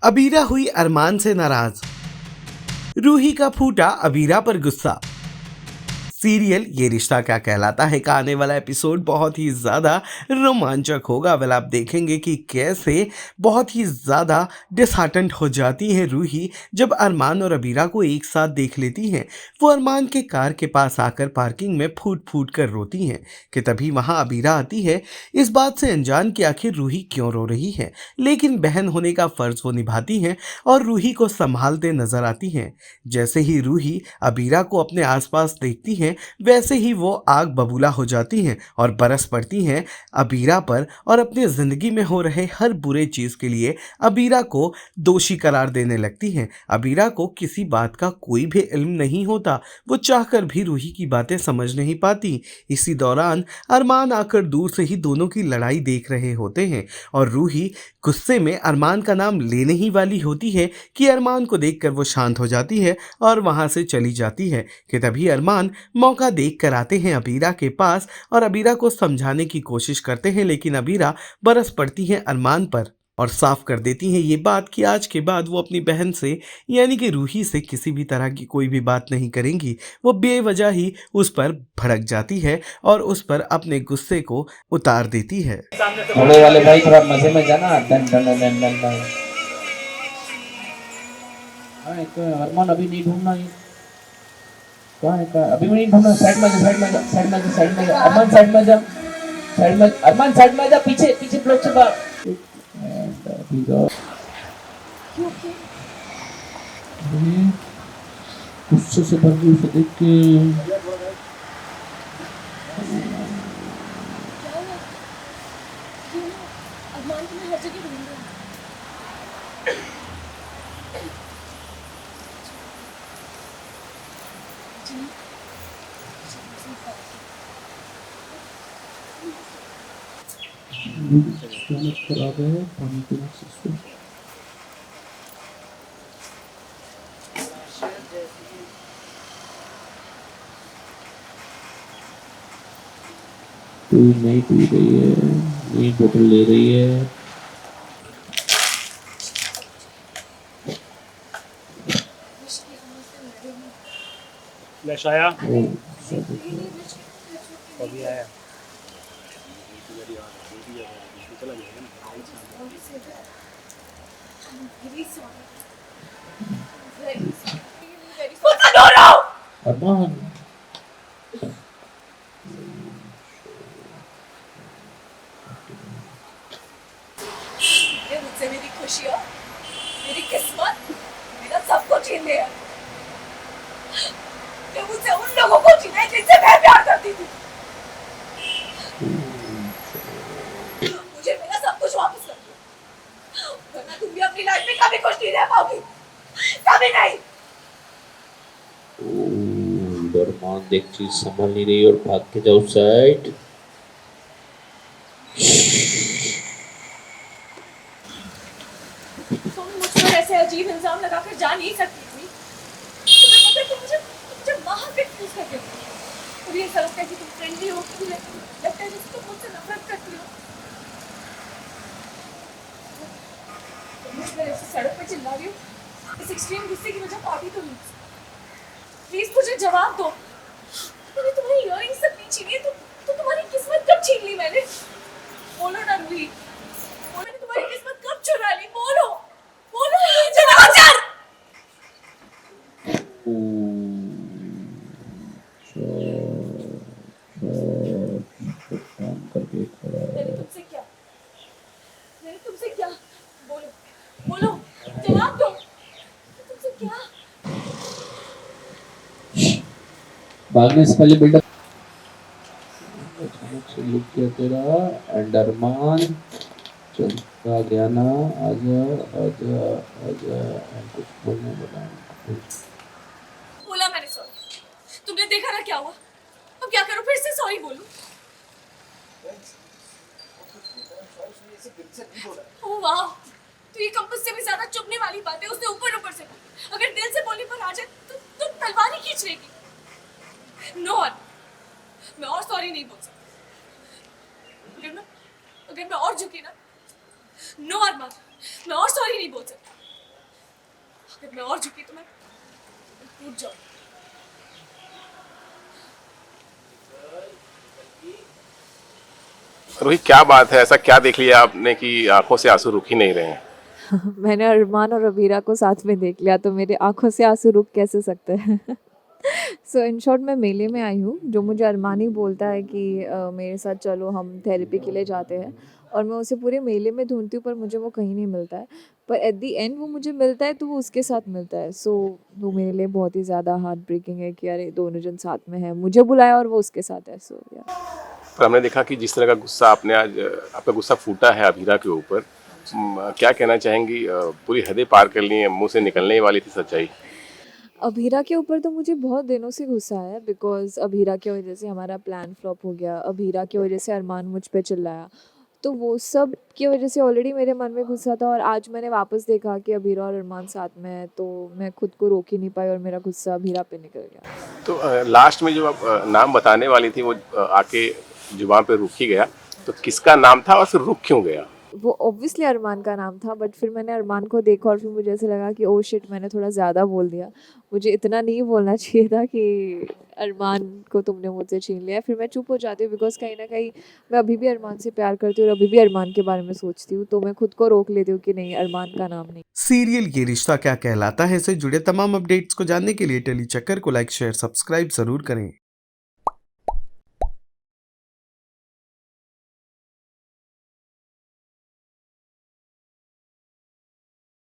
अबीरा हुई अरमान से नाराज, रूही का फूटा अबीरा पर गुस्सा। सीरियल ये रिश्ता क्या कहलाता है का आने वाला एपिसोड बहुत ही ज़्यादा रोमांचक होगा। वेल आप देखेंगे कि कैसे बहुत ही ज़्यादा डिसहार्टेंड हो जाती है रूही जब अरमान और अबीरा को एक साथ देख लेती हैं। वो अरमान के कार के पास आकर पार्किंग में फूट फूट कर रोती हैं कि तभी वहाँ अबीरा आती है, इस बात से अनजान कि आखिर रूही क्यों रो रही है। लेकिन बहन होने का फ़र्ज़ वो निभाती हैं और रूही को संभालते नजर आती हैं। जैसे ही रूही अबीरा को अपने आसपास देखती हैं वैसे ही वो आग बबूला हो जाती हैं और बरस पड़ती हैं अबीरा पर और अपनी ज़िंदगी में हो रहे हर बुरे चीज़ के लिए अबीरा को दोषी करार देने लगती हैं। अबीरा को किसी बात का कोई भी इल्म नहीं होता, वो चाहकर भी रूही की बातें समझ नहीं पाती। इसी दौरान अरमान आकर दूर से ही दोनों की लड़ाई देख रहे होते हैं और रूही गुस्से में अरमान का नाम लेने ही वाली होती है कि अरमान को देखकर वो शांत हो जाती है और वहाँ से चली जाती है कि तभी अरमान मौका देख कर आते हैं अबीरा के पास और अबीरा को समझाने की कोशिश करते हैं, लेकिन अबीरा बरस पड़ती हैं अरमान पर और साफ कर देती हैं ये बात कि आज के बाद वो अपनी बहन से यानी कि रूही से किसी भी तरह की कोई भी बात नहीं करेंगी। वो बेवजह ही उस पर भड़क जाती है और उस पर अपने गुस्से को उतार देती है। बड़े वाले भाई थोड़ा मजे में जाना। Done done done done done done. हाँ एक अरमान अभी नहीं ढूंढना है। कहाँ है कहाँ अभी नहीं ढूंढना। साइड में जा साइड में जा साइड में जा साइड में जा अरमान साइड में जा साइड में अरमान साइड में जा पीछे पीछे ब्लॉक से बाहर। गुस्से से भर गई उसे देख के। अरमान को मैं हर जगह ढूंढ रही हूँ। खराब है पानी पीना सिस्टम। नहीं पी रही है, नहीं बोतल ले रही है। फ्लैश आया अभी आया। अरमान मुझसे मेरी खुशियाँ, मेरी किस्मत, मेरा सब कुछ छीन लिया। ये मुझसे उन लोगों को छीना है जिनसे मैं प्यार करती थी। मुझे मेरा सब कुछ वापस कर दो, वरना तुम भी अपनी लाइफ में कभी खुश नहीं रह पाओगी, कभी नहीं। अरमान देख चीज संभल नहीं रही और भाग के जाओ साइड। तुम मुझ पर ऐसे अजीब इल्जाम लगाकर जा नहीं सकती थी। तुम्हें पता है कि मुझे बाहर पे एक्सक्यूज कर देती हो। और ये ऐसा लगता है कि तुम फ्रेंडली हो, तुम्हें लगता है जैसे तुम मुझसे नफरत करती हो। तुम मुझ पर ऐसे सड़क पे चिल्ला रही हो, इस एक्सट्रीम गुस्से की वजह पार्टी तो नहीं। प्लीज मुझे जवाब दो। मैंने तुम्हारी इयररिंग्स तक नहीं छीनी है, तो तुम्हारी किस्मत कब छीन ली मैंने? बोलो ना रूही, मैंने तुम्हारी किस्मत कब चुरा ली? बोलो बोलो मुझे नवाचार। काम करके खड़ा मैंने तुमसे क्या बोलो बोलो जवाब दो। तुमसे क्या? भागने से पहले बिल्डअप अचानक से लुक किया तेरा एंड अरमान चलता गया ना। आजा आजा आजा कुछ बोलने बोला। बोला मैंने सॉरी, तुमने देखा ना क्या हुआ। अब क्या करूं, फिर से सॉरी बोलूं? ओह वाह, तो ये कंपस से भी ज्यादा चुभने वाली बात है। उसने ऊपर ऊपर से अगर दिल से बोलने पर आ जाए तो तलवार ही खींच लेगी। नो, मैं और सॉरी नहीं बोल सकती। अगर मैं और झुकी ना, नो अरमान, मैं और सॉरी नहीं बोल सकती। अगर मैं और झुकी तो मैं टूट जाऊँ। रोहित, क्या बात है? ऐसा क्या देख लिया आपने कि आंखों से आंसू रुक ही नहीं रहे हैं? मैंने अरमान और अबीरा को साथ में देख लिया तो मेरे आंखों से आंसू रुक कैसे सकते हैं। सो इन शॉर्ट मैं मेले में आई हूँ, जो मुझे अरमान ही बोलता है कि मेरे साथ चलो हम थेरेपी के लिए जाते हैं, और मैं उसे पूरे मेले में ढूंढती हूँ पर मुझे वो कहीं नहीं मिलता है। पर एट द एंड वो मुझे मिलता है तो वो उसके साथ मिलता है। सो वो मेरे लिए बहुत ही ज़्यादा हार्ट ब्रेकिंग है कि अरे दोनों जन साथ में है, मुझे बुलाया और वो उसके साथ है। सो या पर हमने देखा कि जिस तरह का गुस्सा आपने आज आपका गुस्सा फूटा है अभीरा के ऊपर, क्या कहना चाहेंगी? पूरी हदें पार कर ली हैं, मुंह से निकलने ही वाली थी सच्चाई। अभीरा के ऊपर तो मुझे बहुत दिनों से गुस्सा है, बिकॉज़ अभीरा की वजह से हमारा प्लान फ्लॉप हो गया, अभीरा की वजह से अरमान मुझ पे चिल्लाया। तो वो सब की वजह से ऑलरेडी मेरे मन में गुस्सा था, और आज मैंने वापस देखा कि अभीरा और अरमान साथ में है तो मैं खुद को रोक ही नहीं पाई और मेरा गुस्सा अभीरा पे निकल गया। तो लास्ट में जो आप नाम बताने वाली थी वो आके जुबान पे रुक ही गया, तो किसका नाम था और फिर रुक क्यों गया? वो ऑब्वियसली अरमान का नाम था, बट फिर मैंने अरमान को देखा और फिर मुझे ऐसे लगा कि ओह शिट, मैंने थोड़ा ज़्यादा बोल दिया, मुझे इतना नहीं बोलना चाहिए था कि अरमान को तुमने मुझसे छीन लिया। फिर मैं चुप हो जाती हूँ, बिकॉज कहीं ना कहीं मैं अभी भी अरमान से प्यार करती हूँ और अभी भी अरमान के बारे में सोचती हूँ, तो मैं खुद को रोक लेती हूँ कि नहीं, अरमान का नाम नहीं। सीरियल ये रिश्ता क्या कहलाता है से जुड़े तमाम अपडेट्स को जानने के लिए टेली चक्कर को लाइक शेयर सब्सक्राइब जरूर करें।